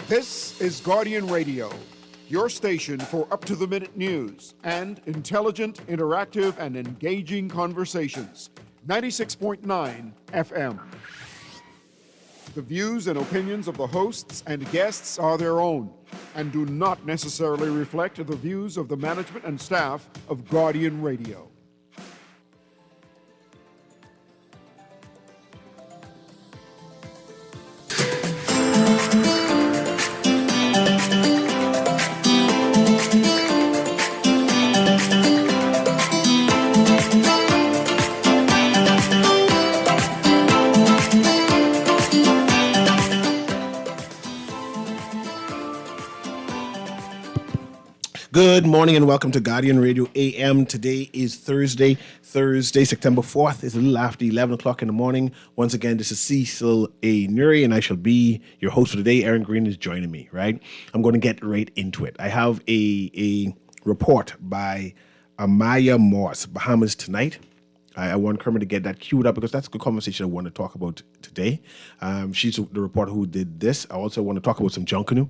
This is Guardian Radio, your station for up-to-the-minute news and intelligent, interactive, and engaging conversations. 96.9 FM. The views and opinions of the hosts and guests are their own and do not necessarily reflect the views of the management and staff of Guardian Radio. Good morning and welcome to Guardian Radio AM. Today is Thursday, September 4th. It's a little after 11 o'clock in the morning. Once again, this is Cecil A. Newry, and I shall be your host for today. Aaron Green is joining me, right? I'm going to get right into it. I have a report by Amaya Morse, Bahamas Tonight. I want Kermit to get that queued up because that's a good conversation I want to talk about today. She's the reporter who did this. I also want to talk about some Junkanoo.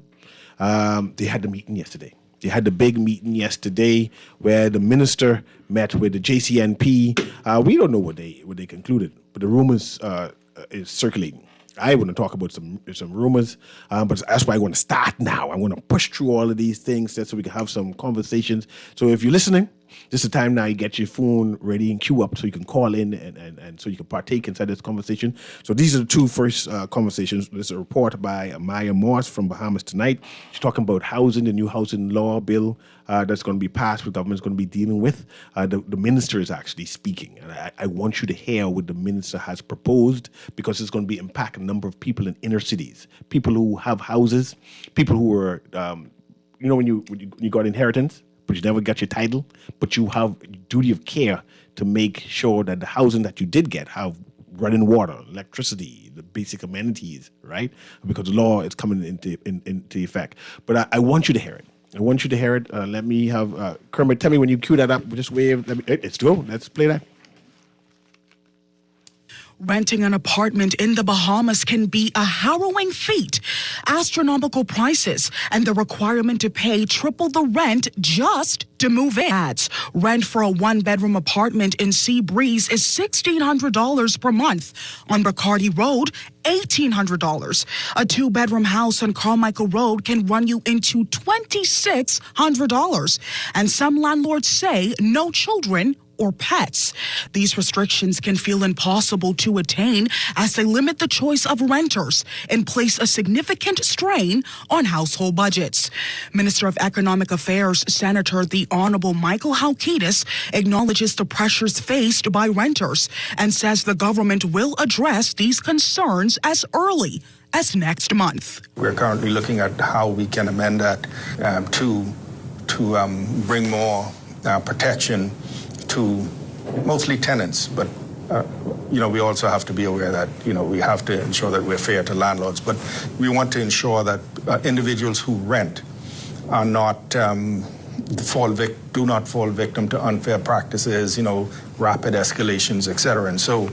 They had the meeting yesterday. They had the big meeting yesterday where the minister met with the JCNP. We don't know what they concluded, but the rumors is circulating. I want to talk about some rumors, but that's why I want to start now. I want to push through all of these things so we can have some conversations. So if you're listening, this is the time now you get your phone ready and queue up so you can call in and so you can partake inside this conversation. So these are the two first conversations. There's a report by Maya Morse from Bahamas Tonight. She's talking about housing, the new housing law bill that's going to be passed, the government's going to be dealing with. The minister is actually speaking. And I want you to hear what the minister has proposed because it's going to be impact a number of people in inner cities, people who have houses, people who are, when you got inheritance, but you never got your title, but you have duty of care to make sure that the housing that you did get have running water, electricity, the basic amenities, right? Because the law is coming into effect. But I want you to hear it. I want you to hear it. Let me have Kermit, tell me when you cue that up. Just wave. Let's go. Let's play that. Renting an apartment in the Bahamas can be a harrowing feat. Astronomical prices and the requirement to pay triple the rent just to move in. Rent for a one-bedroom apartment in Sea Breeze is $1,600 per month. On Bacardi Road, $1,800. A two-bedroom house on Carmichael Road can run you into $2,600. And some landlords say no children or pets. These restrictions can feel impossible to attain as they limit the choice of renters and place a significant strain on household budgets. Minister of Economic Affairs, Senator the Honorable Michael Halkitis, acknowledges the pressures faced by renters and says the government will address these concerns as early as next month. We're currently looking at how we can amend that to bring more protection to mostly tenants, but we also have to be aware that we have to ensure that we're fair to landlords. But we want to ensure that individuals who rent are not do not fall victim to unfair practices, rapid escalations, etc. And so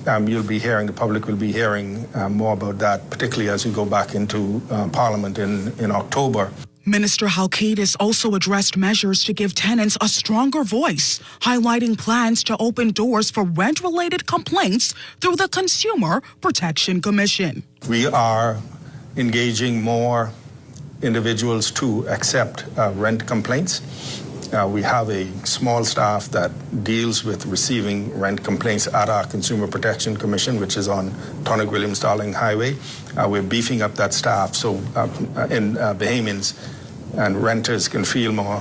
the public will be hearing more about that, particularly as we go back into Parliament in October. Minister Halkitis also addressed measures to give tenants a stronger voice, highlighting plans to open doors for rent-related complaints through the Consumer Protection Commission. We are engaging more individuals to accept rent complaints. We have a small staff that deals with receiving rent complaints at our Consumer Protection Commission, which is on Tonic-Williams-Darling Highway. We're beefing up that staff so in Bahamians and renters can feel more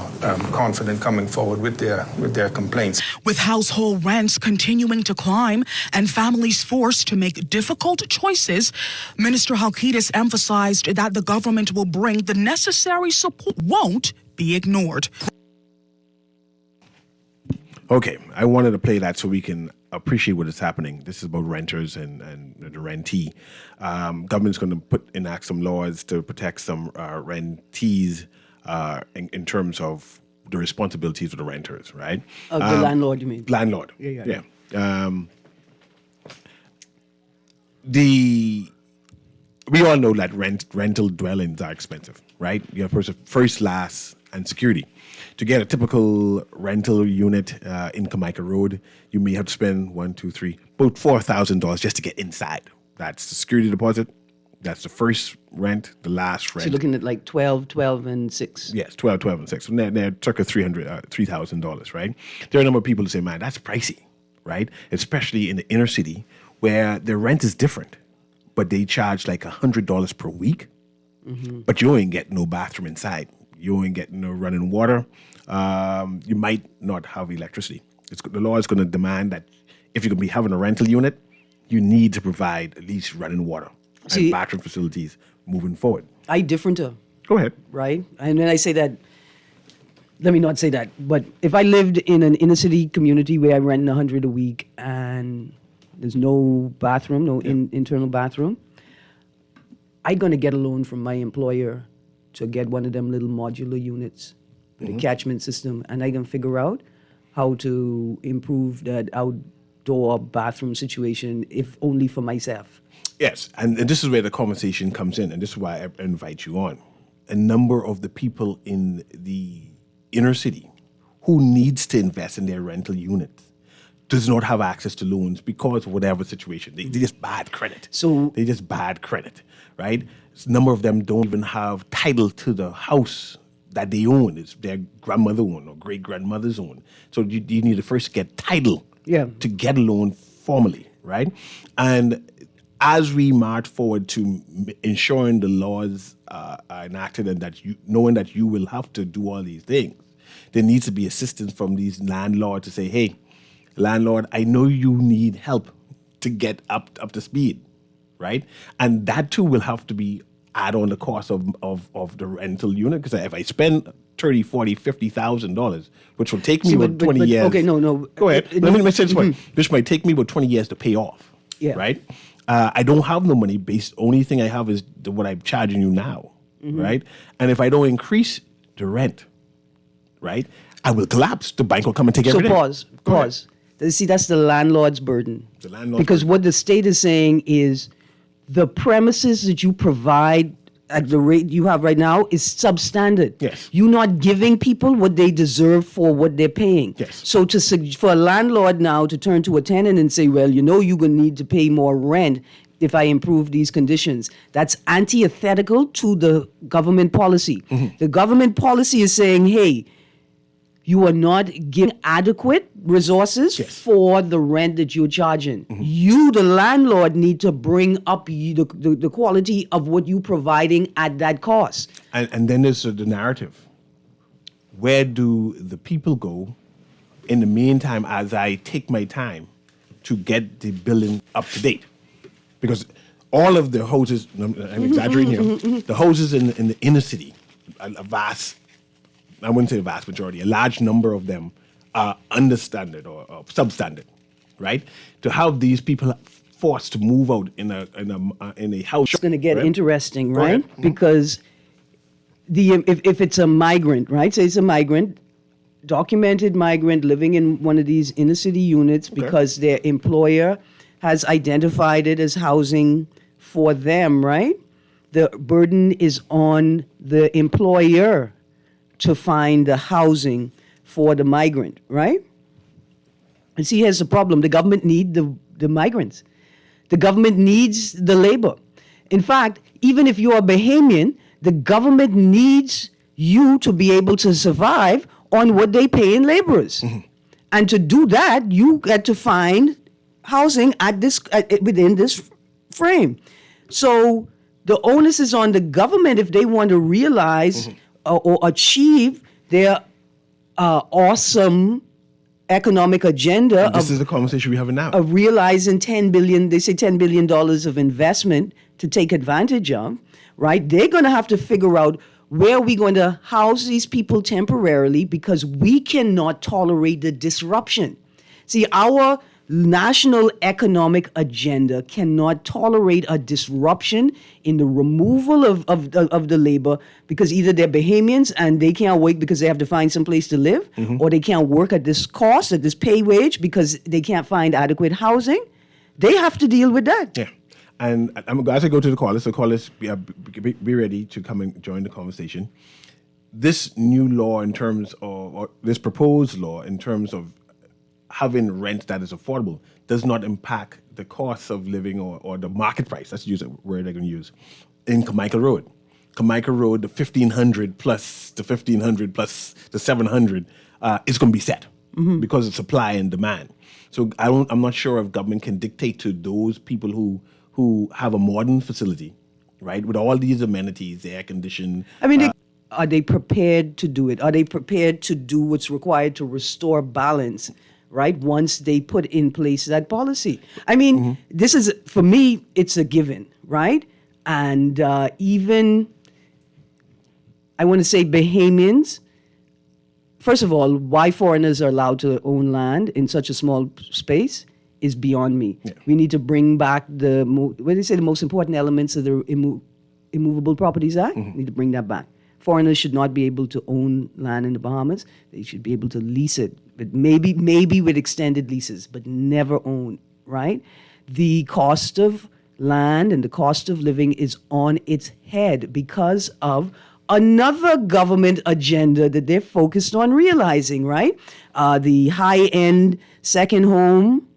confident coming forward with their complaints. With household rents continuing to climb and families forced to make difficult choices, Minister Halkitis emphasized that the government will bring the necessary support, won't be ignored. Okay, I wanted to play that so we can appreciate what is happening. This is about renters and the rentee. Government's going to enact some laws to protect some rentees in terms of the responsibilities of the renters, right? Of the landlord, you mean? Landlord. Yeah. The we all know that rental dwellings are expensive, right? You have first, last, and security. To get a typical rental unit in Kamika Road, you may have to spend about $4,000 just to get inside. That's the security deposit. That's the first rent, the last rent. So you're looking at like 12, and 6. Yes, 12, and 6. So they're circa $3,000, right? There are a number of people who say, man, that's pricey, right? Especially in the inner city where the rent is different, but they charge like $100 per week, but you ain't get no bathroom inside. You ain't get no running water. You might not have electricity. The law is going to demand that if you're going to be having a rental unit, you need to provide at least running water and bathroom facilities moving forward. I differenter. Go ahead. Right? And when I say that, let me not say that, but if I lived in an inner city community where I rent $100 a week and there's no bathroom, no internal bathroom, I'm going to get a loan from my employer to get one of them little modular units with a catchment system, and I can figure out how to improve that outdoor bathroom situation, if only for myself. Yes, and this is where the conversation comes in, and this is why I invite you on. A number of the people in the inner city who needs to invest in their rental units does not have access to loans because of whatever situation. They just bad credit. They just bad credit, right? A number of them don't even have title to the house that they own. It's their grandmother own or great-grandmother's own. So you need to first get title to get a loan formally, right? And as we march forward to ensuring the laws are enacted and that knowing that you will have to do all these things, there needs to be assistance from these landlords to say, hey, landlord, I know you need help to get up to speed, right? And that too will have to be add on the cost of the rental unit, because if I spend $30,000, $40,000, $50,000, which will take me about 20 years. Okay, no. Go ahead. Let me say this way. Which might take me about 20 years to pay off. Yeah. Right? I don't have no money. Only thing I have is what I'm charging you now. Right? And if I don't increase the rent, right, I will collapse. The bank will come and take everything. So pause. See, that's the landlord's burden. Because what the state is saying is the premises that you provide at the rate you have right now is substandard. Yes. You're not giving people what they deserve for what they're paying. Yes. So for a landlord now to turn to a tenant and say, well, you're going to need to pay more rent if I improve these conditions, that's antithetical to the government policy. The government policy is saying, hey, you are not giving adequate resources for the rent that you're charging. You, the landlord, need to bring up the quality of what you're providing at that cost. And then there's the narrative. Where do the people go in the meantime as I take my time to get the building up to date? Because all of the houses, I'm exaggerating here, the houses in the inner city, a vast, I wouldn't say a vast majority, a large number of them are understandard or substandard, right? To have these people forced to move out in a house. It's going to get interesting, right? Because if it's a migrant, right? Say it's a migrant, documented migrant living in one of these inner city units because their employer has identified it as housing for them, right? The burden is on the employer to find the housing for the migrant, right? And see, here's the problem. The government needs the migrants. The government needs the labor. In fact, even if you're a Bahamian, the government needs you to be able to survive on what they pay in laborers. And to do that, you got to find housing within this frame. So the onus is on the government if they want to realize or achieve their awesome economic agenda. And this is the conversation we're having now. Of realizing $10 billion of investment to take advantage of, right? They're going to have to figure out where we're going to house these people temporarily because we cannot tolerate the disruption. See, our national economic agenda cannot tolerate a disruption in the removal of the labor because either they're Bahamians and they can't work because they have to find some place to live, or they can't work at this cost, at this pay wage because they can't find adequate housing. They have to deal with that. Yeah. And I'm glad to go to the callers. So callers, be ready to come and join the conversation. This new law in terms of, or this proposed law in terms of having rent that is affordable does not impact the cost of living or the market price. Let's use a word I can use. In Carmichael Road. Carmichael Road, the 1,500 plus the 1,500 plus the 700 is going to be set because of supply and demand. So I'm not sure if government can dictate to those people who have a modern facility, right, with all these amenities, the air conditioning. I mean, are they prepared to do it? Are they prepared to do what's required to restore balance, right, once they put in place that policy? I mean, this is, for me, it's a given, right? And even, I want to say Bahamians, first of all, why foreigners are allowed to own land in such a small space is beyond me. Yeah. We need to bring back the most important elements of the Immovable Properties Act. We need to bring that back. Foreigners should not be able to own land in the Bahamas. They should be able to lease it, but maybe with extended leases, but never own, right? The cost of land and the cost of living is on its head because of another government agenda that they're focused on realizing, right? The high-end second home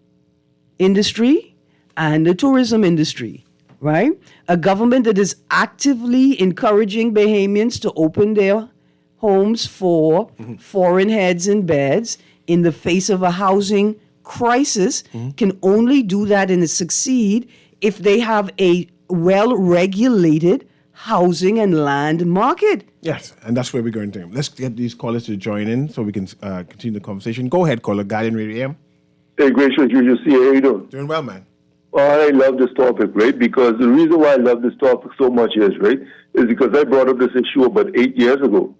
industry and the tourism industry, right? A government that is actively encouraging Bahamians to open their homes for foreign heads and beds in the face of a housing crisis can only do that and succeed if they have a well-regulated housing and land market. Yes, and that's where we're going to. Let's get these callers to join in so we can continue the conversation. Go ahead, caller. Guardian Radio AM. Hey, gracious, you see, how you doing? Doing well, man. Well, I love this topic, right? Because the reason why I love this topic so much is because I brought up this issue about 8 years ago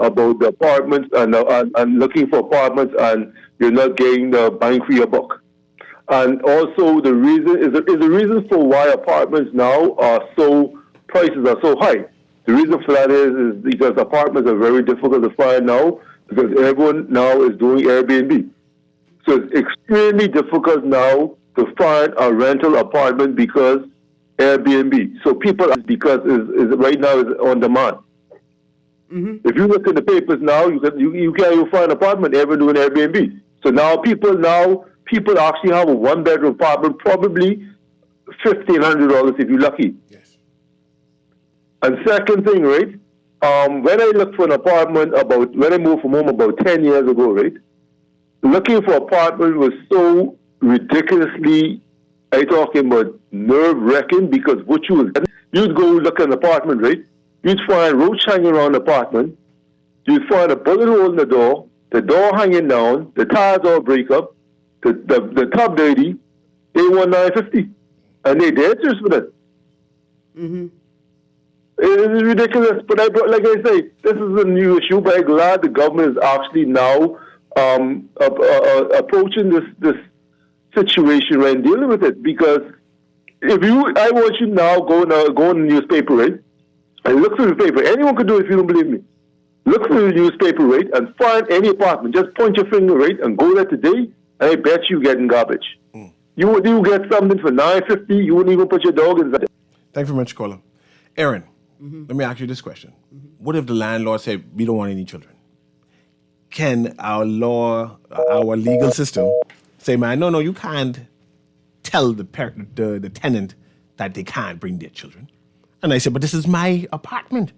about the apartments and looking for apartments and you're not getting the bang for your buck. And also the reason is the reason for why apartments now prices are so high. The reason for that is because apartments are very difficult to find now because everyone now is doing Airbnb. So it's extremely difficult now to find a rental apartment because Airbnb. So people, because is right now is on demand. If you look at the papers now, you can't even find an apartment ever doing Airbnb. So now people actually have a one-bedroom apartment, probably $1,500 if you're lucky. Yes. And second thing, right? When I looked for an apartment when I moved from home about 10 years ago, right? Looking for an apartment was so ridiculously, I'm talking about nerve-wracking because you'd go look at an apartment, right? You'd find roach hanging around the apartment. You'd find a bullet hole in the door hanging down, the tires all break up, the top dirty, they want $950. And they dead serious with it. It is ridiculous. But like I say, this is a new issue, but I'm glad the government is actually now approaching this situation right and dealing with it. Because I want you now go in the newspaper, right? And look through the paper. Anyone can do it if you don't believe me. Look through the newspaper, right, and find any apartment. Just point your finger, right, and go there today, and I bet you getting garbage. You get something for $950. You wouldn't even put your dog inside. Thank you very much, caller. Aaron, let me ask you this question. What if the landlord said, we don't want any children? Can our legal system say, man, no, you can't tell the tenant that they can't bring their children? And I said, but this is my apartment.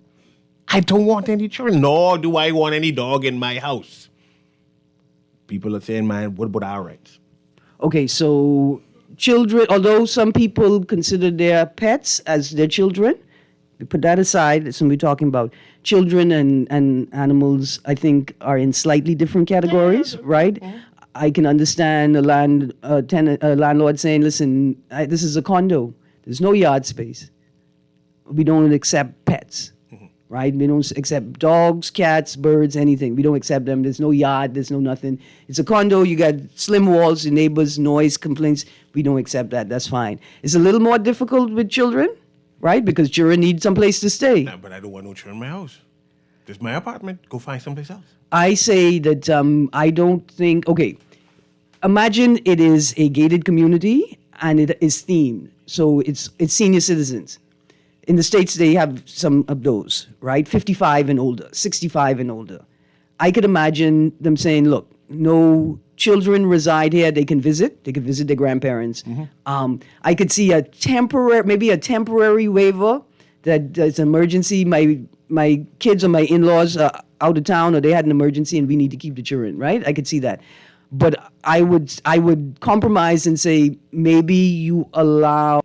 I don't want any children, nor do I want any dog in my house. People are saying, man, what about our rights? Okay, so children, although some people consider their pets as their children, we put that aside. That's when we're talking about children and animals, I think, are in slightly different categories, right? I can understand a landlord saying, listen, this is a condo. There's no yard space. We don't accept pets, right? We don't accept dogs, cats, birds, anything. We don't accept them. There's no yard. There's no nothing. It's a condo. You got slim walls, your neighbors, noise, complaints. We don't accept that. That's fine. It's a little more difficult with children, right? Because children need some place to stay. Nah, but I don't want no children in my house. This is my apartment. Go find someplace else. I say that I don't think, okay, imagine it is a gated community and it is themed. So it's senior citizens. In the States, they have some of those, right? 55 and older, 65 and older. I could imagine them saying, look, no children reside here. They can visit their grandparents. I could see maybe a temporary waiver that it's an emergency. My kids or my in-laws are out of town, or they had an emergency and we need to keep the children, right? I could see that. But I would compromise and say maybe you allow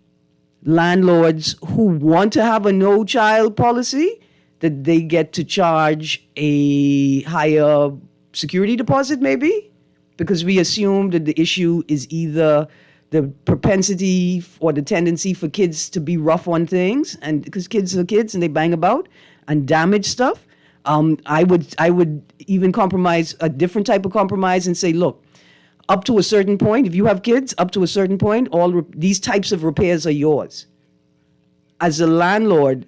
landlords who want to have a no-child policy, that they get to charge a higher security deposit, maybe, because we assume that the issue is either the propensity or the tendency for kids to be rough on things, and because kids are kids and they bang about and damage stuff. I would even compromise, a different type of compromise, and say, look, up to a certain point, if you have kids, up to a certain point, these types of repairs are yours. As a landlord,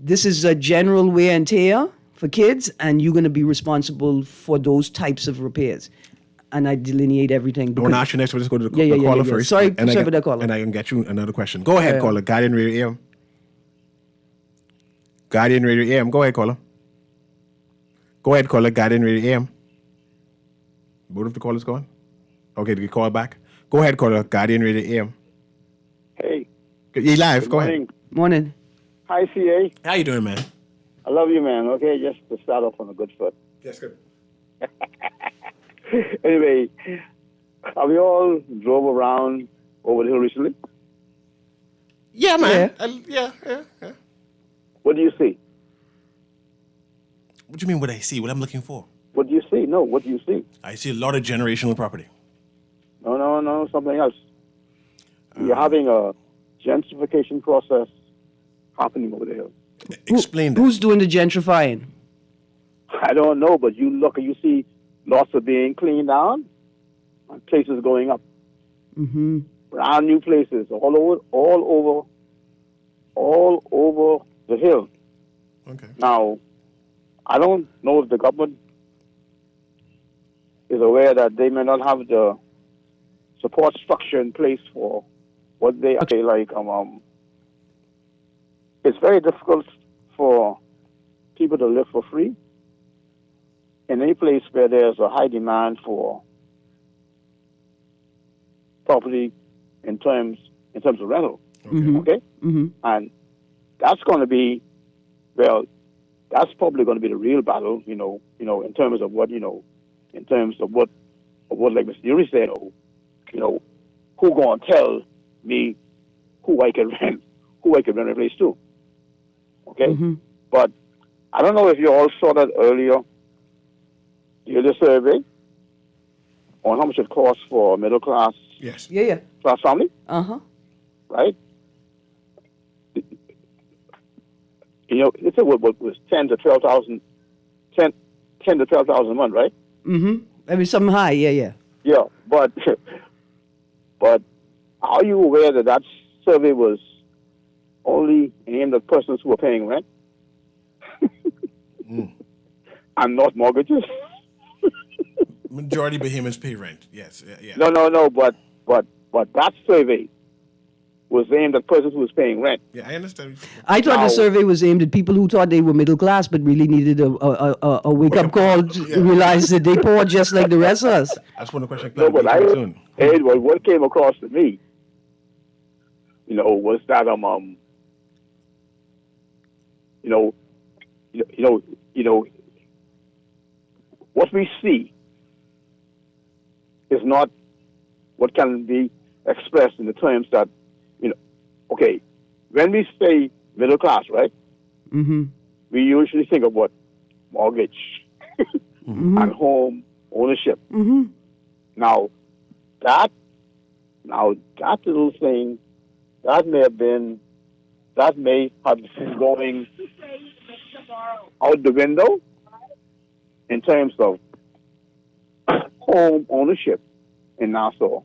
this is a general wear and tear for kids, and you're going to be responsible for those types of repairs. And I delineate everything. I want to ask you next, but let's go to the caller first. Sorry for that caller. And I can get you another question. Go ahead, caller. Guardian Radio AM. Guardian Radio AM. Go ahead, caller. Go ahead, caller. Guardian Radio AM. Both of the callers going? Okay, did you call back? Go ahead, caller. Guardian Radio AM. Hey. You live. Go ahead. Morning. Hi, CA. How you doing, man? I love you, man. Okay, just to start off on a good foot. Yes, good. Anyway, have you all drove around over the hill recently? Yeah, man. Yeah. Yeah. What do you see? What do you mean what I see? What I'm looking for? What do you see? No, what do you see? I see a lot of generational property. No, something else. You're having a gentrification process happening over the hill. Explain that. Who's doing the gentrifying? I don't know, but you look and you see lots are being cleaned down and places going up. Mm-hmm. Brand new places all over the hill. Okay. Now, I don't know if the government is aware that they may not have the support structure in place for what they it's very difficult for people to live for free in any place where there's a high demand for property in terms of rental. Mm-hmm. Okay? Mm-hmm. And that's going to be, that's probably going to be the real battle, in terms of what like Mr. Newry said, who going to tell me who I can rent a place to. Okay? Mm-hmm. But I don't know if you all saw that earlier. You did a survey on how much it costs for a middle class Yes. Yeah. class family, Uh-huh. right? It's what was 10 to 12,000 a month, right? Mm-hmm. I mean, something high, yeah. Yeah, but are you aware that survey was only aimed at persons who are paying rent and not mortgages? Majority Bahamians pay rent. Yes. Yeah. No. But that survey was aimed at persons who was paying rent. Yeah, I understand. I thought Now- the survey was aimed at people who thought they were middle class but really needed a wake-up call to realize that they poor just like the rest of us. That's one of the questions. No, but soon. what came across to me, was that what we see is not what can be expressed in the terms that, okay, when we say middle class, right? Mm-hmm. We usually think of what? Mortgage and home ownership. Mm-hmm. Now that little thing, that may have been going out the window in terms of home ownership in Nassau.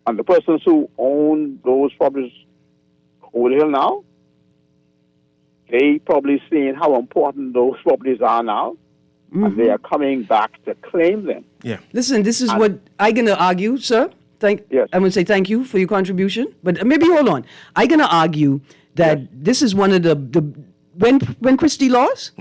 And the persons who own those properties over the hill now, they probably seeing how important those properties are now, and they are coming back to claim them. Yeah. Listen, this is what I'm going to argue, sir. Yes. I'm going to say thank you for your contribution, but maybe hold on. I'm going to argue that this is one of the when Christie lost.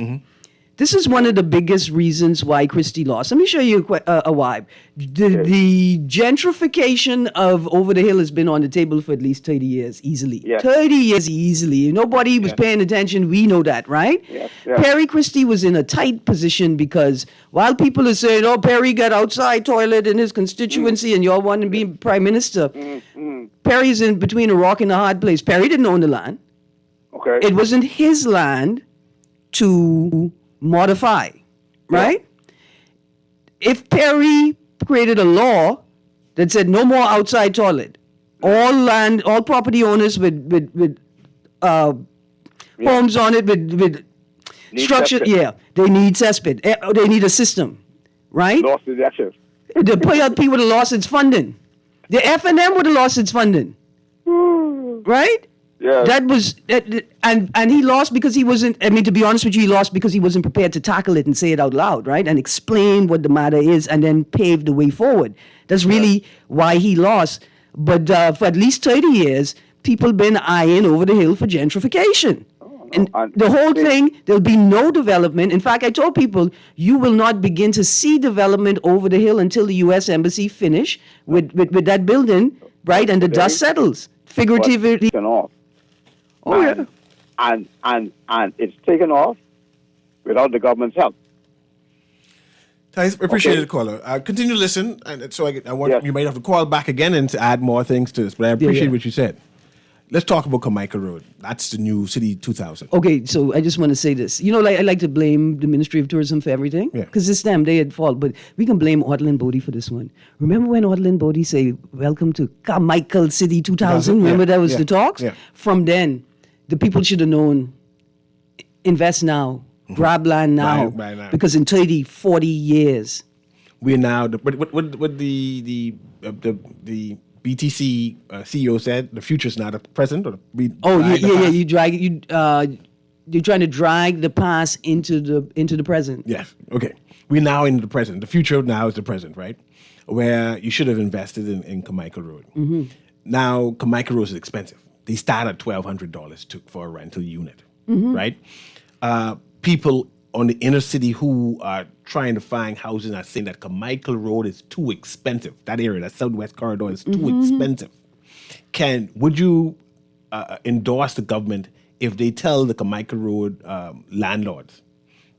This is one of the biggest reasons why Christie lost. Let me show you a why. The gentrification of Over the Hill has been on the table for at least 30 years, easily. Yes. 30 years easily. Nobody was paying attention. We know that, right? Yes. Yes. Perry Christie was in a tight position because while people are saying, oh, Perry got outside toilet in his constituency and y'all want to be prime minister, Perry's in between a rock and a hard place. Perry didn't own the land. Okay. It wasn't his land to modify, right? If Perry created a law that said no more outside toilet, all property owners with homes on it with structure, cesspit. they need cesspit. They need a system, right? Lost his actions. The people would have lost its funding. The F&M would have lost its funding, right? Yeah. That was and he lost because he wasn't. I mean, to be honest with you, he lost because he wasn't prepared to tackle it and say it out loud, right? And explain what the matter is, and then pave the way forward. That's really why he lost. But for at least 30 years, people been eyeing Over the Hill for gentrification. And the whole thing, there'll be no development. In fact, I told people, you will not begin to see development Over the Hill until the U.S. Embassy finish with that building, right? And the dust settles. Figuratively. Taken off. Oh, yeah. And it's taken off without the government's help. I appreciate it, caller. Continue to listen, and so I want you might have to call back again and to add more things to this. But I appreciate what you said. Let's talk about Carmichael Road. That's the new City 2000. Okay, so I just want to say this. You know, I like to blame the Ministry of Tourism for everything. Yeah. Because it's them, they at fault. But we can blame Audlin Bodie for this one. Remember when Audlin Bodie say, welcome to Carmichael City 2000? Remember that was the talks? Yeah. From then, the people should have known, invest now, grab land now. Right now. Because in 30, 40 years. We're now, what the BTC CEO said, the future's not a present. Or You're trying to drag the past into the present. Yes. Okay. We're now in the present. The future now is the present, right? Where you should have invested in Carmichael Road. Now, Carmichael Road is expensive. They start at $1,200 for a rental unit, right? People on the inner city who are trying to find housing are saying that Carmichael Road is too expensive. That area, that Southwest Corridor, is too expensive. Would you endorse the government if they tell the Carmichael Road landlords,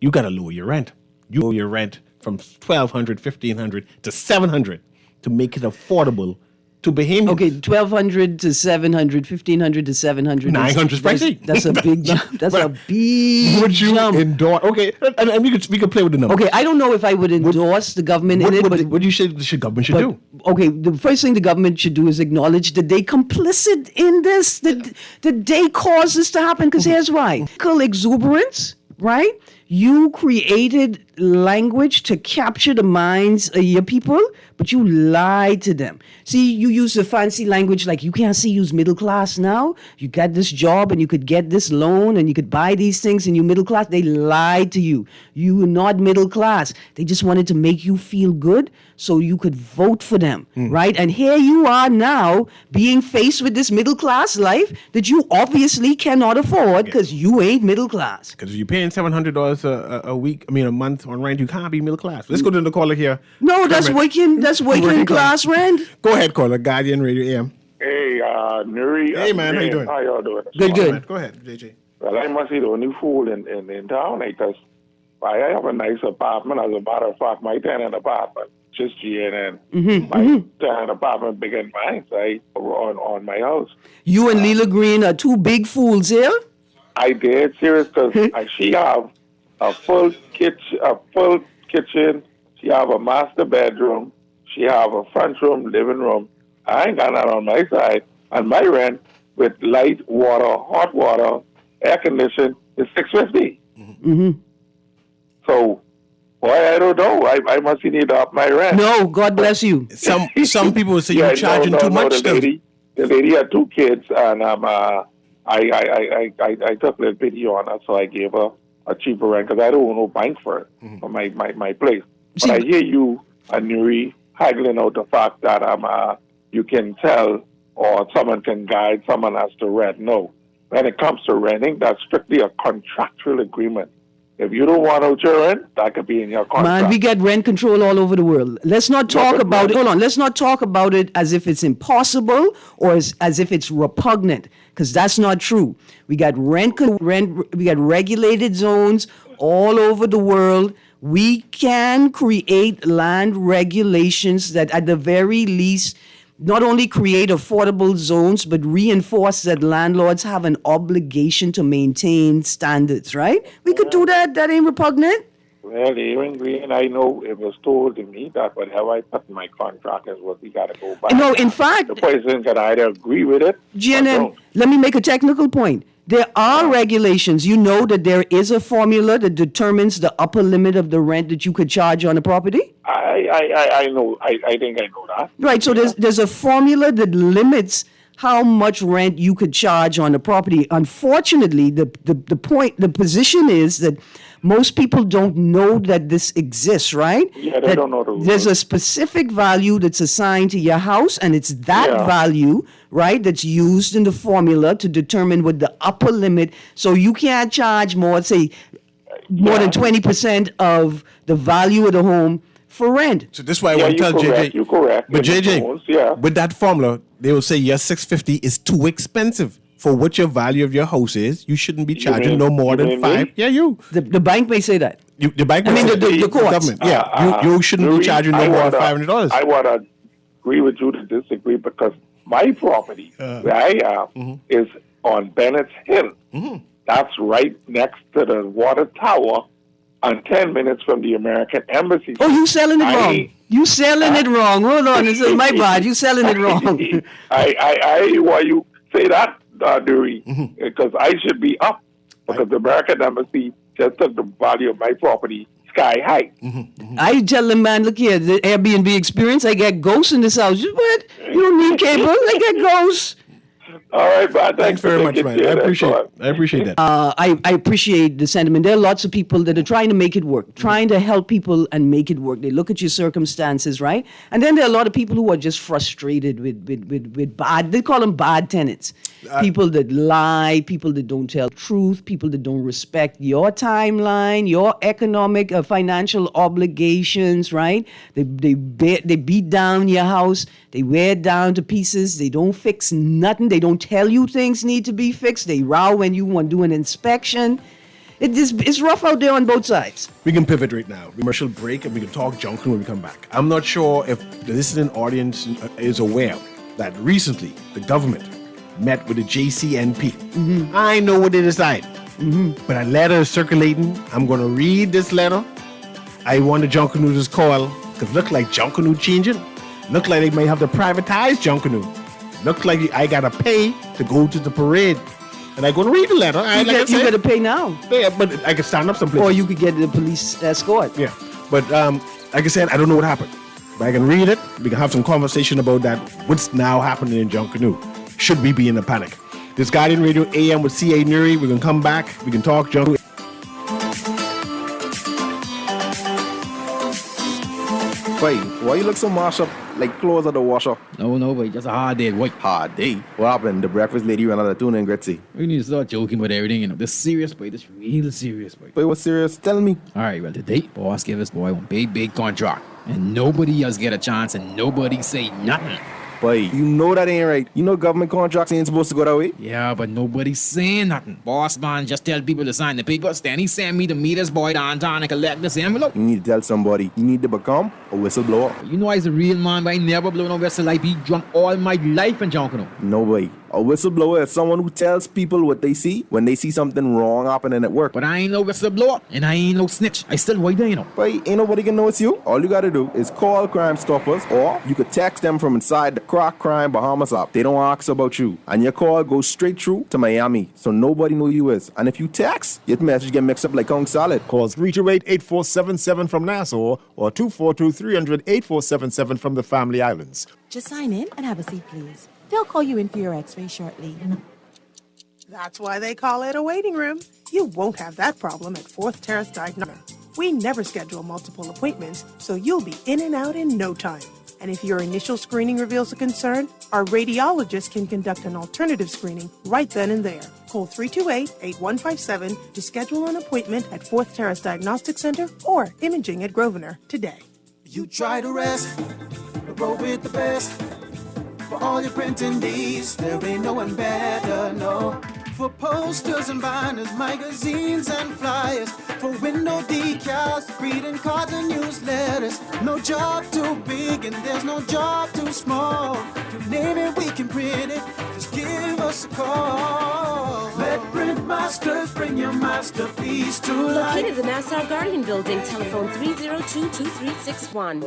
you got to lower your rent? You lower your rent from $1,200, $1,500 to $700 to make it affordable to Bahamians. Okay, $1,200 to $700, $1,500 to $700. $900 pricey. That's a big jump. That's a big Would you jump. endorse? Okay, and we could play with the numbers. Okay, I don't know if I would endorse the government in it, but what do you say the government should do? Okay, the first thing the government should do is acknowledge that they complicit in this, that they caused this to happen, because here's why. Exuberance, right? You created language to capture the minds of your people, but you lied to them. See, you use the fancy language like you can't see you's middle class now. You got this job and you could get this loan and you could buy these things and you middle class. They lied to you. You were not middle class. They just wanted to make you feel good so you could vote for them, right? And here you are now being faced with this middle class life that you obviously cannot afford because you ain't middle class. Because if you're paying $700 a month on rent, you can't be middle class. Let's go to the caller here. No, that's working class rent. Go ahead, caller. Guardian Radio AM. Hey, Newry. Hey, man. How you doing? How y'all doing? Good. Go ahead, JJ. Well, I must be the only fool in town because I have a nice apartment. As a matter of fact, my tenant apartment, just GNN. My tenant apartment bigger than mine, right, on my house. You and Leela Green are two big fools here. I did, serious, because she have a full kitchen. She have a master bedroom. She have a front room, living room. I ain't got that on my side. And my rent with light, water, hot water, air conditioning is $650. So, boy, I don't know. I must need to up my rent. No, God bless you. Some people would say you're charging too much. The lady had 2 kids, and I took a little pity on her, so I gave her a cheaper rent because I don't own no bank for it for my place. But I hear you and Newry haggling out the fact that you can tell or someone can guide someone as to rent. No. When it comes to renting, that's strictly a contractual agreement. If you don't want out your rent, that could be in your contract. Man, we get rent control all over the world. Let's not talk about it. Hold on. Let's not talk about it as if it's impossible or as if it's repugnant, because that's not true. We got we got regulated zones all over the world. We can create land regulations that at the very least not only create affordable zones, but reinforce that landlords have an obligation to maintain standards, right? We could do that. That ain't repugnant. Well, even Green, I know it was told to me that whatever I put in my contract is what we got to go by. No, in fact, the person can either agree with it or GNN, don't. let me make a technical point. There are regulations. You know that there is a formula that determines the upper limit of the rent that you could charge on a property? I know. I think I know that. Right, so there's a formula that limits how much rent you could charge on a property. Unfortunately, the position is that most people don't know that this exists, right? Yeah, they that don't know the rules. There's a specific value that's assigned to your house, and it's that value, right, that's used in the formula to determine what the upper limit. So you can't charge more, say, more than 20% of the value of the home for rent. So this is why I want to tell JJ. You're correct. But JJ, with that formula, they will say your $650 is too expensive for what your value of your house is. You shouldn't be charging no more than $5. Me? Yeah, you. The bank may say that. The bank. I mean, the courts. Government. Yeah, you shouldn't be charging no more than $500. I want to agree with you to disagree because my property where I am is on Bennett's Hill. That's right next to the water tower, and 10 minutes from the American Embassy. Oh, you selling it wrong. You selling it wrong. Hold on, this is my bad. You selling it wrong. I why you say that, Newry, because I should be up because the American Embassy just took the value of my property sky high. I tell them, man, look here, the Airbnb experience, I get ghosts in this house. What? You don't need cable. I get ghosts. All right, man. Thanks very much, man. I appreciate that. I appreciate the sentiment. There are lots of people that are trying to make it work, trying to help people and make it work. They look at your circumstances, right? And then there are a lot of people who are just frustrated with bad, they call them bad tenants. People that lie, people that don't tell the truth, people that don't respect your timeline, your economic, financial obligations, right? They beat down your house. They wear it down to pieces. They don't fix nothing. They don't tell you things need to be fixed. They row when you want to do an inspection. It's rough out there on both sides. We can pivot right now. Commercial break, and we can talk junk when we come back. I'm not sure if the listening audience is aware that recently the government met with the JCNP. I know what they decided, but a letter is circulating. I'm going to read this letter. I want the Junkanoo to call because it look like Junkanoo changing. Look like they may have to privatize Junkanoo. Look like I got to pay to go to the parade. And I'm going to read the letter. You got to pay now. Yeah, but I can stand up someplace. Or you could get the police escort. Yeah, but like I said, I don't know what happened. But I can read it. We can have some conversation about that. What's now happening in Junkanoo? Should we be in a panic? This Guardian Radio AM with C.A. Newry. We're going to come back. We can talk Junkanoo. Boy, why you look so mashed up like clothes at the washer? No, boy, just a hard day, boy. Hard day? What happened? The breakfast lady ran out of tuna and gritty. We need to start joking about everything, you know. This serious, boy. This real serious, boy. Boy, what's serious? Tell me. All right, well, today, boss gave us, boy, one big contract. And nobody else get a chance and nobody say nothing. Boy, you know that ain't right. You know government contracts ain't supposed to go that way. Yeah, but nobody's saying nothing. Boss man just tell people to sign the papers. Then he send me to meet his boy downtown and collect this envelope. You need to tell somebody. You need to become a whistleblower. You know I's a real man, but I never blow no whistle. I be drunk all my life in Junkanoo. No way. A whistleblower is someone who tells people what they see when they see something wrong happening at work. But I ain't no whistleblower, and I ain't no snitch. I still white there, you know. But ain't nobody can know it's you. All you gotta do is call Crime Stoppers, or you could text them from inside the Crack Crime Bahamas app. They don't ask about you. And your call goes straight through to Miami, so nobody know you is. And if you text, your message get mixed up like Kong Salad. Call 328-8477 from Nassau, or 242-300-8477 from the Family Islands. Just sign in and have a seat, please. They'll call you in for your x-ray shortly. That's why they call it a waiting room. You won't have that problem at 4th Terrace Diagnostics. We never schedule multiple appointments, so you'll be in and out in no time. And if your initial screening reveals a concern, our radiologist can conduct an alternative screening right then and there. Call 328-8157 to schedule an appointment at 4th Terrace Diagnostic Center or Imaging at Grosvenor today. You try to rest, but roll with the best. For all your printing needs, there ain't no one better, no. For posters and banners, magazines and flyers, for window decals, greeting cards and newsletters. No job too big and there's no job too small. You name it, we can print it. Just give us a call. Let Print Masters bring your masterpiece to life. Located in the Nassau Guardian Building, telephone 302-2361.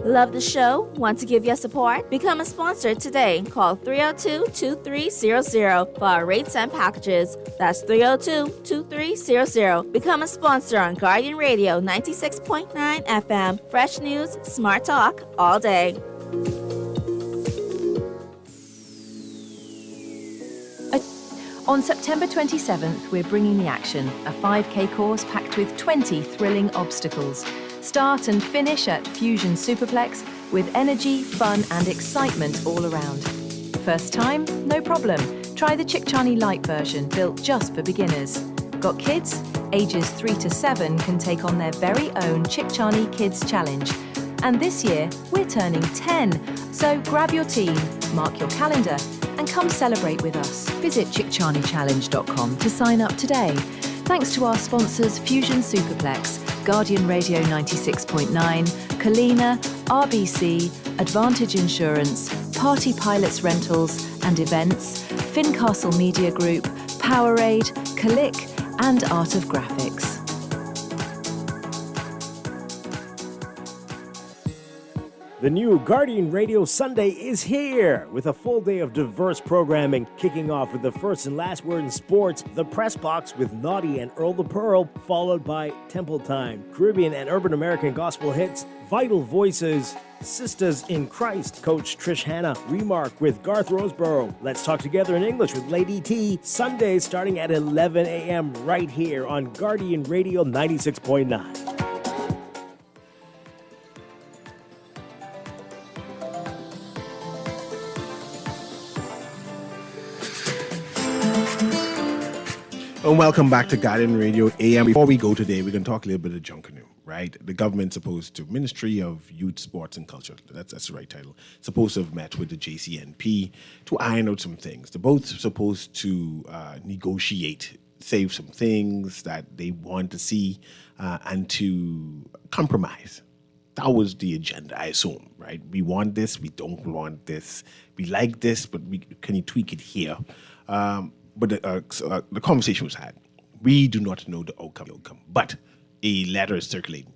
Love the show? Want to give your support? Become a sponsor today. Call 302-2300 for our rates and packages. That's 302-2300. Become a sponsor on Guardian Radio 96.9 FM. Fresh news, smart talk, all day. On September 27th, we're bringing the action, a 5K course packed with 20 thrilling obstacles. Start and finish at Fusion Superplex with energy, fun and excitement all around. First time? No problem. Try the Chickchani Light version, built just for beginners. Got kids? Ages 3 to 7 can take on their very own Chickchani Kids Challenge. And this year, we're turning 10. So grab your team, mark your calendar, and come celebrate with us. Visit chickchanichallenge.com to sign up today. Thanks to our sponsors Fusion Superplex, Guardian Radio 96.9, Kalina, RBC, Advantage Insurance, Party Pilots Rentals and Events, Fincastle Media Group, Powerade, Click, and Art of Graphics. The new Guardian Radio Sunday is here with a full day of diverse programming, kicking off with the first and last word in sports, the Press Box with Naughty and Earl the Pearl, followed by Temple Time, Caribbean and Urban American gospel hits, Vital Voices, Sisters in Christ, Coach Trish Hanna, Remark with Garth Roseborough, Let's Talk Together in English with Lady T, Sundays starting at 11 a.m. right here on Guardian Radio 96.9. And welcome back to Guardian Radio AM. Before we go today, we're going to talk a little bit of Junkanoo, right? The government supposed to, Ministry of Youth, Sports and Culture, that's the right title, supposed to have met with the JCNP to iron out some things. They're both supposed to negotiate, save some things that they want to see and to compromise. That was the agenda, I assume, right? We want this, we don't want this. We like this, but can you tweak it here? But the conversation was had. We do not know the outcome, but a letter is circulating.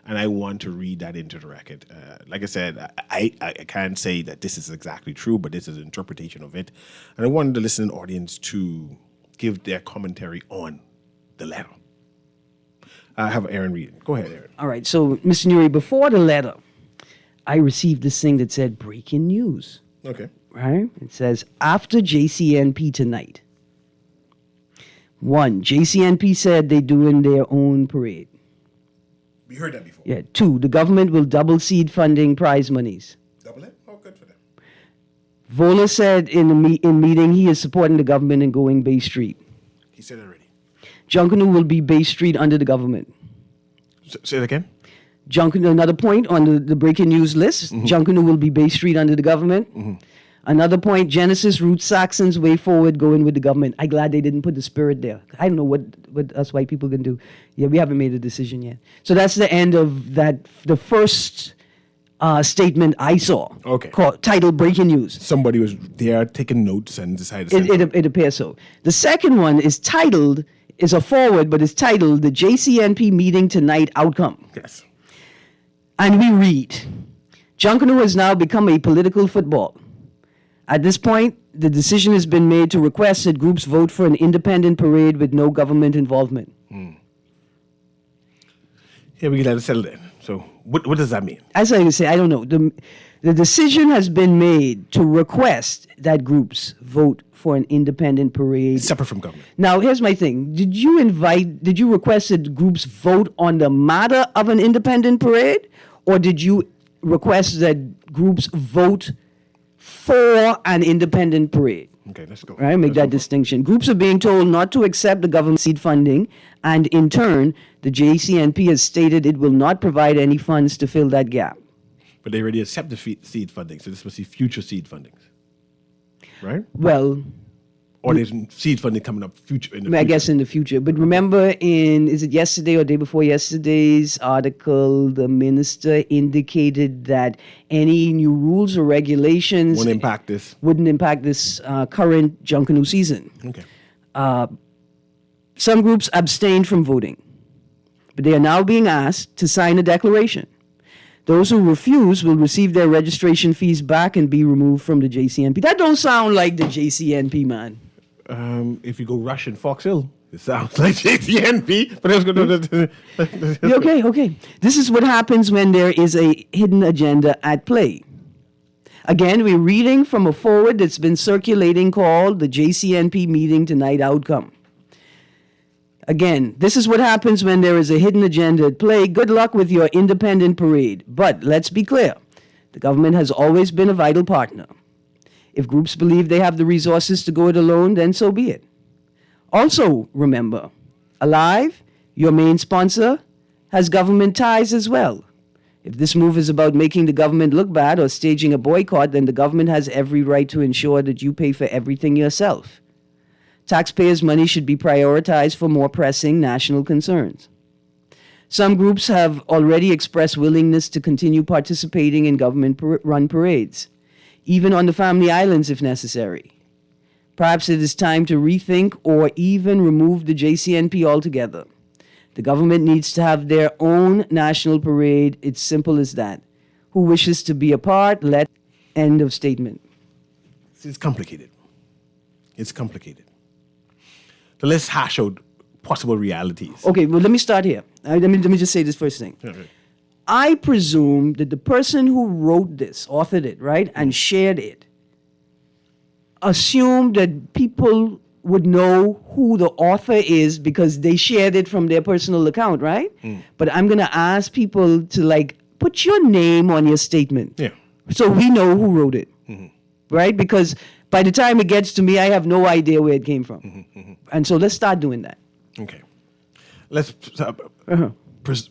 And I want to read that into the record. Like I said, I can't say that this is exactly true, but this is an interpretation of it. And I wanted the listening audience to give their commentary on the letter. I have Aaron read it. Go ahead, Aaron. All right. So, Mr. Newry, before the letter, I received this thing that said breaking news. Okay. Right? It says, after JCNP tonight. 1, JCNP said they're doing their own parade. We heard that before. Yeah. 2, the government will double seed funding prize monies. Double it? Oh, good for them. Vola said in meeting he is supporting the government in going Bay Street. He said it already. Junkanoo will be Bay Street under the government. Say it again. Junkanoo, another point on the breaking news list. Mm-hmm. Junkanoo will be Bay Street under the government. Mm-hmm. Another point, Genesis, Roots, Saxons, way forward, going with the government. I'm glad they didn't put the spirit there. I don't know what us white people can do. Yeah, we haven't made a decision yet. So that's the end of that. The first statement I saw. Okay. Titled Breaking News. Somebody was there taking notes and decided to it appears so. The second one is a forward, but it's titled The JCNP Meeting Tonight Outcome. Yes. And we read, Junkanoo has now become a political football. At this point, the decision has been made to request that groups vote for an independent parade with no government involvement. Here we let it settle in. So what does that mean? As I say, I don't know. The decision has been made to request that groups vote for an independent parade. Separate from government. Now, here's my thing. Did you request that groups vote on the matter of an independent parade? Or did you request that groups vote for an independent parade? Okay, let's go. Right, make that distinction. Groups are being told not to accept the government seed funding, and in turn, the JCNP has stated it will not provide any funds to fill that gap. But they already accept the seed funding, so this must be future seed fundings, right? Well, or there's seed funding coming up I guess in the future. But remember, is it yesterday or day before yesterday's article, the minister indicated that any new rules or regulations wouldn't impact this current Junkanoo season. Okay. Some groups abstained from voting, but they are now being asked to sign a declaration. Those who refuse will receive their registration fees back and be removed from the JCNP. That don't sound like the JCNP, man. If you go rush in Fox Hill, it sounds like JCNP. But I was going to. Okay. This is what happens when there is a hidden agenda at play. Again, we're reading from a forward that's been circulating called the JCNP Meeting Tonight Outcome. Again, this is what happens when there is a hidden agenda at play. Good luck with your independent parade. But let's be clear. The government has always been a vital partner. If groups believe they have the resources to go it alone, then so be it. Also, remember, Alive, your main sponsor, has government ties as well. If this move is about making the government look bad or staging a boycott, then the government has every right to ensure that you pay for everything yourself. Taxpayers' money should be prioritized for more pressing national concerns. Some groups have already expressed willingness to continue participating in government-run parades, even on the Family Islands if necessary. Perhaps it is time to rethink or even remove the JCNP altogether. The government needs to have their own national parade. It's simple as that. Who wishes to be a part, let. End of statement. It's complicated. It's complicated. So let's hash out possible realities. Okay, well, let me start here. Let me just say this first thing. Okay. I presume that the person who wrote this, authored it, right, and shared it, assumed that people would know who the author is because they shared it from their personal account, right? But I'm going to ask people to, put your name on your statement. Yeah. So we know who wrote it, right? Because by the time it gets to me, I have no idea where it came from. And so let's start doing that. Okay. Let's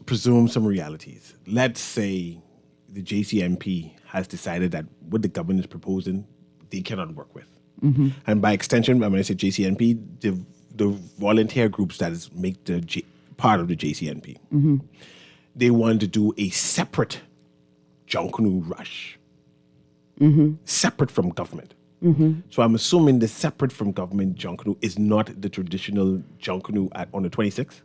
presume some realities. Let's say the JCNP has decided that what the government is proposing, they cannot work with. And by extension, when I say JCNP, the volunteer groups that make the part of the JCNP, they want to do a separate Junkanoo rush, separate from government. So I'm assuming the separate from government Junkanoo is not the traditional Junkanoo on the 26th?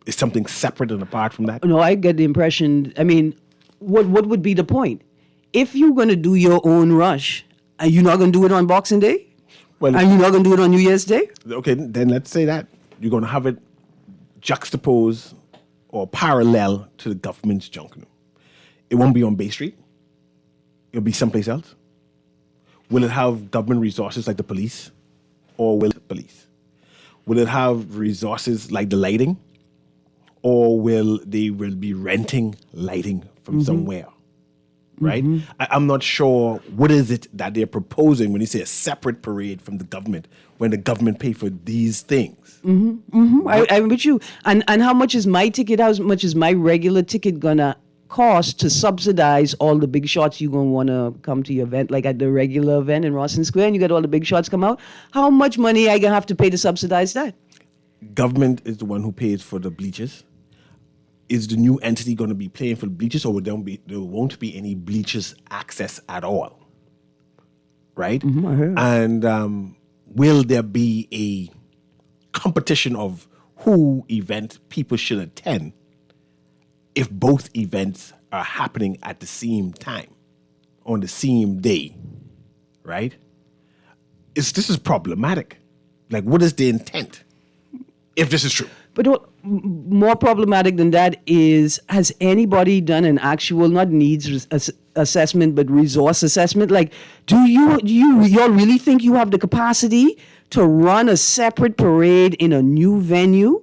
Is something separate and apart from that? No, I get the impression, what would be the point? If you're going to do your own rush, are you not going to do it on Boxing Day? Well, are you not going to do it on New Year's Day? Okay, then let's say that. You're going to have it juxtaposed or parallel to the government's Junkanoo. It won't be on Bay Street. It'll be someplace else. Will it have government resources like the police? Or will it police? Will it have resources like the lighting? Or will they be renting lighting from somewhere? Right? I'm not sure what is it that they're proposing when you say a separate parade from the government when the government pay for these things. I'm with you. And how much is my ticket? How much is my regular ticket gonna cost to subsidize all the big shots you're going to want to come to your event, like at the regular event in Rawson Square, and you got all the big shots come out? How much money I going to have to pay to subsidize that? Government is the one who pays for the bleachers. Is the new entity going to be paying for the bleachers, or there won't be any bleachers access at all? Right? And will there be a competition of who event people should attend if both events are happening at the same time, on the same day, right? This is problematic. Like, what is the intent, if this is true? But more problematic than that is, has anybody done an actual, not needs assessment, but resource assessment? Like, do y'all really think you have the capacity to run a separate parade in a new venue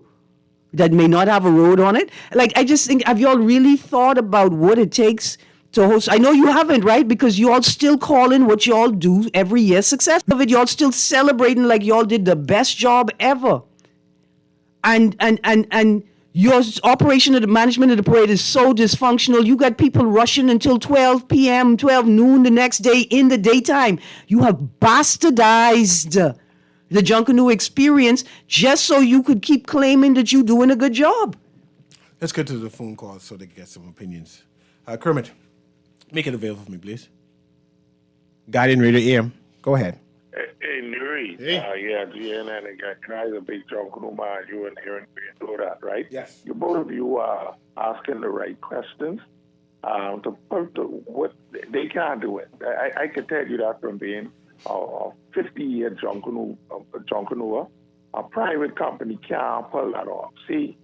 that may not have a road on it? Like, I just think, have y'all really thought about what it takes to host? I know you haven't, right? Because you all still calling what y'all do every year success of it. Y'all still celebrating like y'all did the best job ever. And your operation of the management of the parade is so dysfunctional. You got people rushing until 12 p.m., 12 noon the next day in the daytime. You have bastardized the Junkanoo experience just so you could keep claiming that you're doing a good job. Let's get to the phone calls so they can get some opinions. Kermit, make it available for me, please. Guardian Radio AM. Go ahead. Hey, Newry. Hey. Yeah, GNN guys a big Junkanoo man. You and Aaron know that, right? Yes. You both of you are asking the right questions. What they can't do it. I can tell you that from being a 50-year Junkanoo. A private company can't pull that off. See,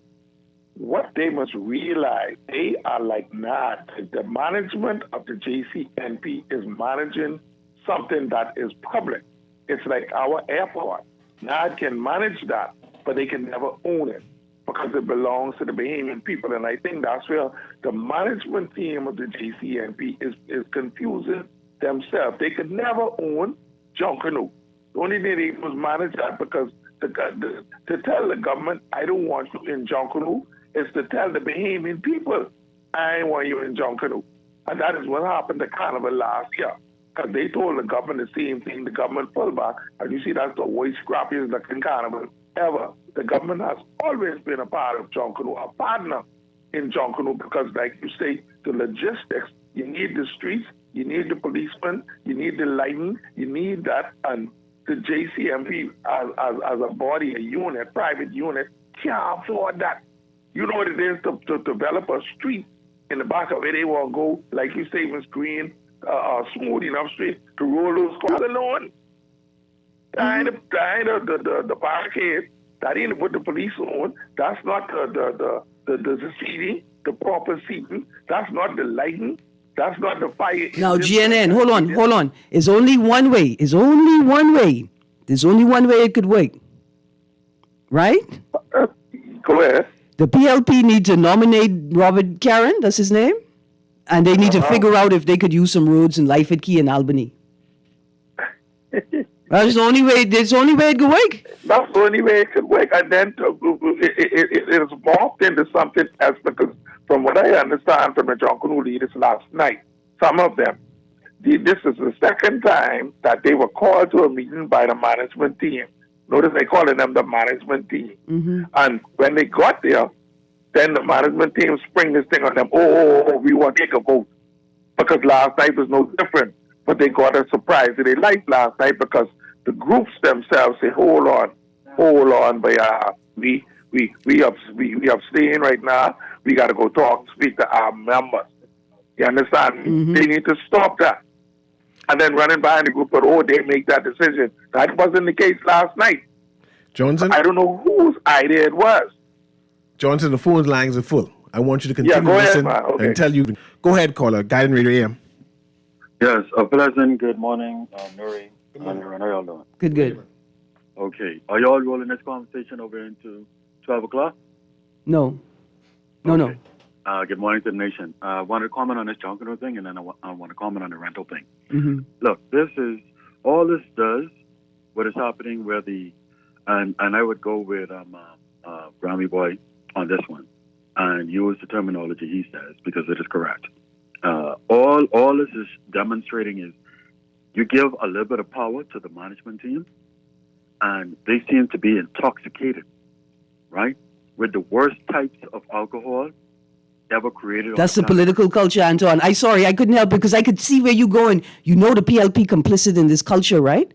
what they must realize, they are like NAD. The management of the JCNP is managing something that is public. It's like our airport. NAD can manage that, but they can never own it because it belongs to the Bahamian people. And I think that's where the management team of the JCNP is confusing themselves. They could never own Junkanoo. The only thing they must manage that because to tell the government, I don't want you in Junkanoo, is to tell the Bahamian people, I ain't want you in Junkanoo. And that is what happened at Carnival last year. Because they told the government the same thing, the government pulled back. And you see, that's the worst scrappiest looking carnival ever. The government has always been a part of Junkanoo, a partner in Junkanoo, because like you say, the logistics, you need the streets, you need the policemen, you need the lighting, you need that. And the JCMP as a body, a unit, private unit, can't afford that. You know what it is to develop a street in the back of it. They want to go, like you say, Miss Green, smooth enough street to roll those cars alone. The barricade, that ain't what the police on. That's not the seating, the proper seating. That's not the lighting. That's not the fire. Now, GNN, hold on. It's only one way. There's only one way it could work. Right? Go ahead. The PLP need to nominate Robert Karen, that's his name, and they need to figure out if they could use some roads in Lyford Key and Albany. That's the only way. That's the only way it could work. That's the only way it could work. And then it is morphed into something else because, from what I understand from the Junkanoo leaders last night, some of them, this is the second time that they were called to a meeting by the management team. Notice they calling them the management team. Mm-hmm. And when they got there, then the management team spring this thing on them. Oh, we want to take a vote. Because last night was no different. But they got a surprise. They liked last night because the groups themselves say, hold on, but we abstain right now. We got to go speak to our members. You understand? Mm-hmm. They need to stop that. And then running behind the group, but they make that decision. That wasn't the case last night. Johnson? I don't know whose idea it was. Johnson, the phone lines are full. I want you to continue to listen and tell you. Go ahead, caller. Guiding Radio AM. Yes, a pleasant good morning, Newry. Good morning. How y'all doing? Good. Okay. Are y'all rolling this conversation over into 12 o'clock? No. Good morning to the nation. I want to comment on this Junkanoo thing, and then I want to comment on the rental thing. Mm-hmm. Look, all this does, what is happening where and I would go with Grammy Boy on this one and use the terminology he says because it is correct. All this is demonstrating is you give a little bit of power to the management team and they seem to be intoxicated, right? With the worst types of alcohol ever created. That's the political culture, Anton. I couldn't help it because I could see where you're going. You know the PLP complicit in this culture, right?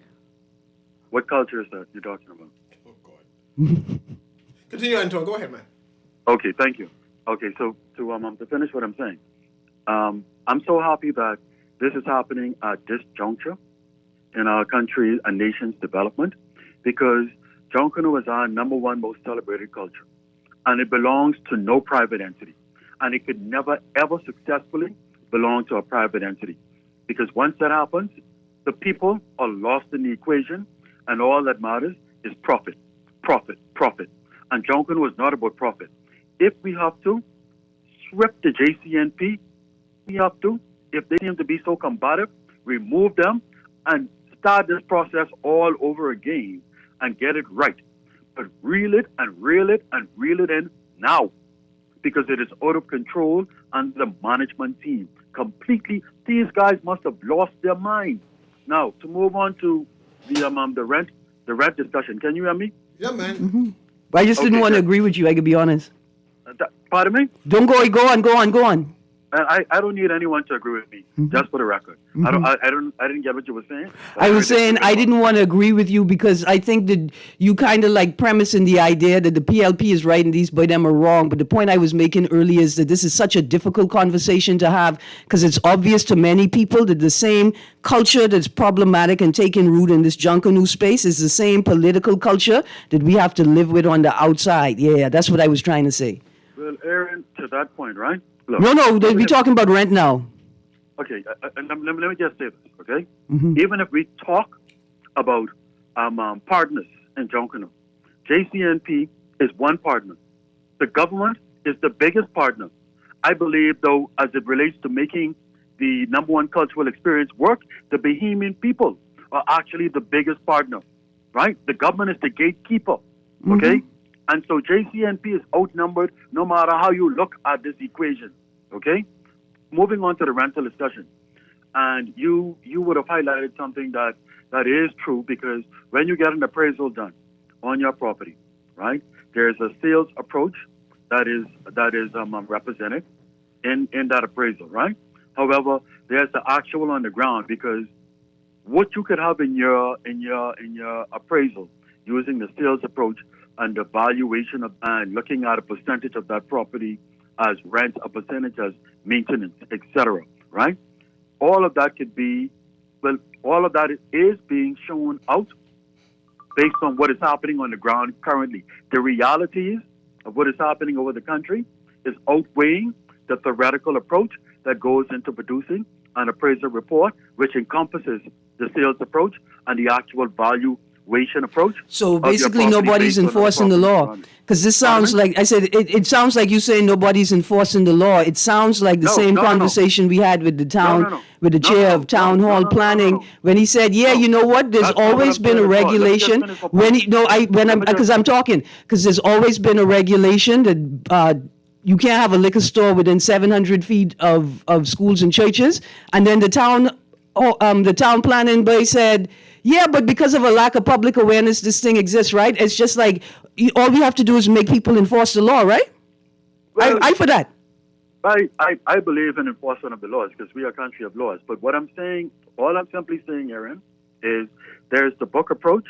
What culture is that you're talking about? Oh, God. Continue, Anton. Go ahead, man. Okay, thank you. Okay, so to finish what I'm saying, I'm so happy that this is happening at this juncture in our country and nation's development because Junkanoo is our number one most celebrated culture. and it belongs to no private entity. And it could never, ever successfully belong to a private entity. Because once that happens, the people are lost in the equation, and all that matters is profit, profit, profit. And Junction was not about profit. If we have to strip the JCNP, we have to, if they seem to be so combative, remove them and start this process all over again and get it right. But reel it and reel it and reel it in now, because it is out of control under the management team. Completely, these guys must have lost their mind. Now, to move on to the rent discussion. Can you hear me? Yeah, man. Mm-hmm. I just didn't want to agree with you, I could be honest. Pardon me? Don't go on. I don't need anyone to agree with me, just for the record. Mhm. I didn't get what you were saying. I was saying I didn't want to agree with you because I think that you kind of like premising the idea that the PLP is right and these by them are wrong. But the point I was making earlier is that this is such a difficult conversation to have because it's obvious to many people that the same culture that's problematic and taking root in this Junkanoo space is the same political culture that we have to live with on the outside. Yeah, that's what I was trying to say. Well, Aaron, to that point, right? Look, No, we're talking about rent now. Okay, let me just say this, okay? Mhm. Even if we talk about partners in Junkanoo, JCNP is one partner. The government is the biggest partner. I believe, though, as it relates to making the number one cultural experience work, the Bahamian people are actually the biggest partner, right? The government is the gatekeeper, okay? And so JCNP is outnumbered no matter how you look at this equation, okay? Moving on to the rental discussion. And you would have highlighted something that is true because when you get an appraisal done on your property, right, there's a sales approach that is represented in that appraisal, right? However, there's the actual on the ground because what you could have in your appraisal using the sales approach and the valuation of and looking at a percentage of that property as rent, a percentage as maintenance, etc. Right? All of that could be, well, all of that is being shown out based on what is happening on the ground currently. The realities of what is happening over the country is outweighing the theoretical approach that goes into producing an appraisal report, which encompasses the sales approach and the actual valuation approach. So basically, nobody's enforcing the law. Because this sounds like, I said, it sounds like you saying nobody's enforcing the law. It sounds like the same conversation we had with the town, with the chair of town hall planning, when he said, yeah, you know what, there's always been a regulation. Because there's always been a regulation that you can't have a liquor store within 700 feet of schools and churches. And then the town planning boy said, yeah, but because of a lack of public awareness, this thing exists, right? It's just like all we have to do is make people enforce the law, right? Well, I for that. I believe in enforcement of the laws because we are a country of laws. But what I'm saying, all I'm simply saying, Aaron, is there's the book approach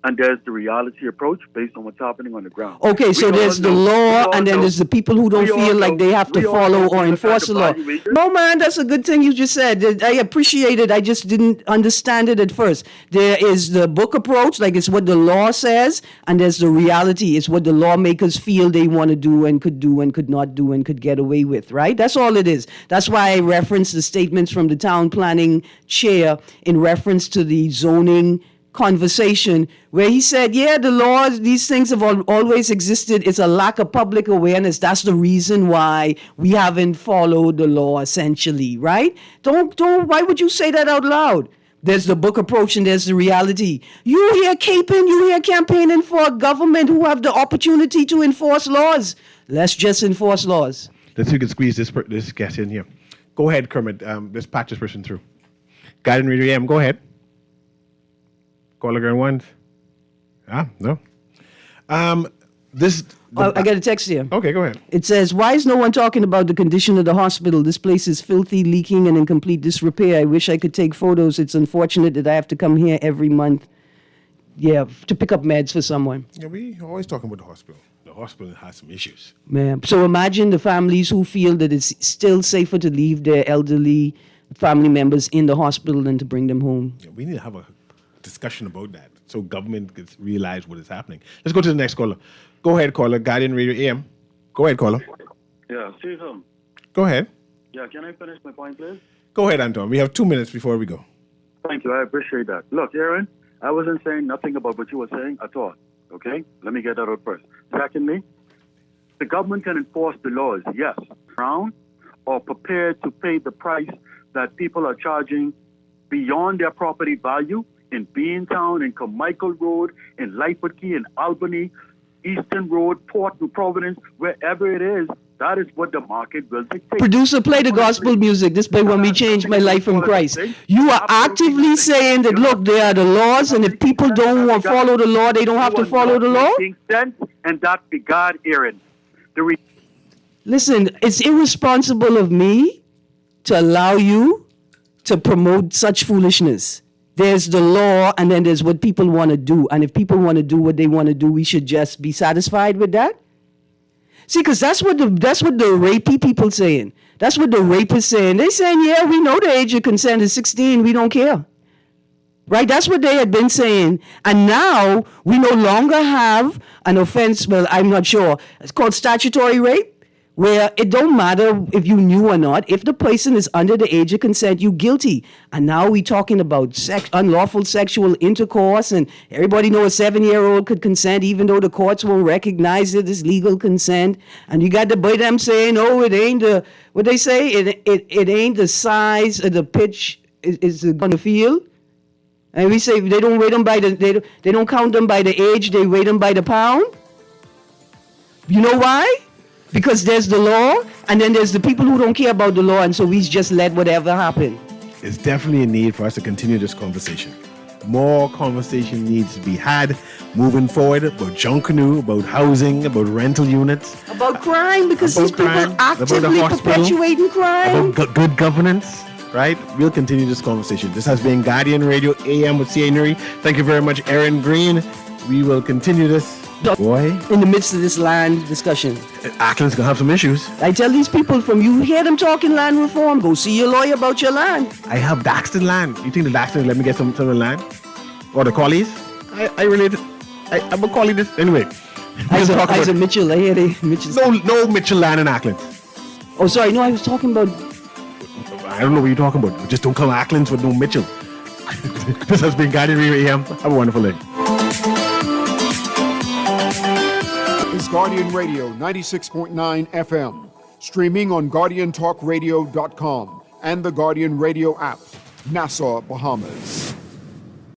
and there's the reality approach based on what's happening on the ground. Okay, so there's the law, and then there's the people who don't feel like they have to follow or enforce the law. No, man, that's a good thing you just said. I appreciate it. I just didn't understand it at first. There is the book approach, like it's what the law says, and there's the reality. It's what the lawmakers feel they want to do and could not do and could get away with, right? That's all it is. That's why I referenced the statements from the town planning chair in reference to the zoning conversation where he said, yeah, the laws, these things have always existed. It's a lack of public awareness. That's the reason why we haven't followed the law, essentially, right? Why would you say that out loud? There's the book approach and there's the reality. You here caping, you here campaigning for a government who have the opportunity to enforce laws. Let's just enforce laws. Let's see if we can squeeze this guest in here. Go ahead, Kermit. Let's patch this person through. Guiding Radio AM, go ahead. Call again once. No. I got a text here. Okay, go ahead. It says, why is no one talking about the condition of the hospital? This place is filthy, leaking, and in complete disrepair. I wish I could take photos. It's unfortunate that I have to come here every month, to pick up meds for someone. Yeah, we always talking about the hospital. The hospital has some issues. Man, so imagine the families who feel that it's still safer to leave their elderly family members in the hospital than to bring them home. Yeah, we need to have a discussion about that so government can realize what is happening. Let's go to the next caller. Go ahead, caller. Guardian Radio AM. Go ahead, caller. Yeah, Stephen. Go ahead. Yeah, can I finish my point, please? Go ahead, Anton. We have 2 minutes before we go. Thank you. I appreciate that. Look, Aaron, I wasn't saying nothing about what you were saying at all. Okay? Let me get that out first. Secondly, the government can enforce the laws, yes, around or prepared to pay the price that people are charging beyond their property value in Beantown, in Carmichael Road, in Lightfoot Key, in Albany, Eastern Road, Port and Providence, wherever it is. That is what the market will dictate. Producer, play the gospel music. This way when we change my life from Christ. You are actively saying that, look, there are the laws, and if people don't want to follow the law, they don't have to follow the law? And that be God, Aaron. Listen, it's irresponsible of me to allow you to promote such foolishness. There's the law, and then there's what people want to do. And if people want to do what they want to do, we should just be satisfied with that. See, because that's what the rapey people saying. That's what the rapists saying. They saying, yeah, we know the age of consent is 16. We don't care. Right? That's what they had been saying. And now we no longer have an offense. Well, I'm not sure. It's called statutory rape, where it don't matter if you knew or not. If the person is under the age of consent, you guilty. And now we talking about unlawful sexual intercourse, and everybody know a 7-year-old could consent even though the courts won't recognize it as legal consent. And you got the boy them saying, oh, it ain't the, what they say, it ain't the size of the pitch is on the field. And we say they don't rate them by the, they don't count them by the age, they rate them by the pound. You know why? Because there's the law, and then there's the people who don't care about the law, and so we just let whatever happen. It's definitely a need for us to continue this conversation. More conversation needs to be had moving forward about Junkanoo, about housing, about rental units. About crime, because about these people crime, actively perpetuating crime. About good governance, right? We'll continue this conversation. This has been Guardian Radio AM with C.A. Newry. Thank you very much, Aaron Green. We will continue this. Boy. In the midst of this land discussion. Ackland's going to have some issues. I tell these people, from you hear them talking land reform, go see your lawyer about your land. I have Daxton land. You think the Daxton let me get some land? Or the Collies? I relate it. I'm a Collie this. Anyway. Isaac Mitchell. I hear they Mitchell. No Mitchell land in Ackland. Oh, sorry. No, I was talking about... I don't know what you're talking about. Just don't come Acklands with no Mitchell. This has been Guardian Radio AM. Have a wonderful day. Is Guardian Radio 96.9 FM, streaming on GuardianTalkRadio.com and the Guardian Radio app, Nassau, Bahamas.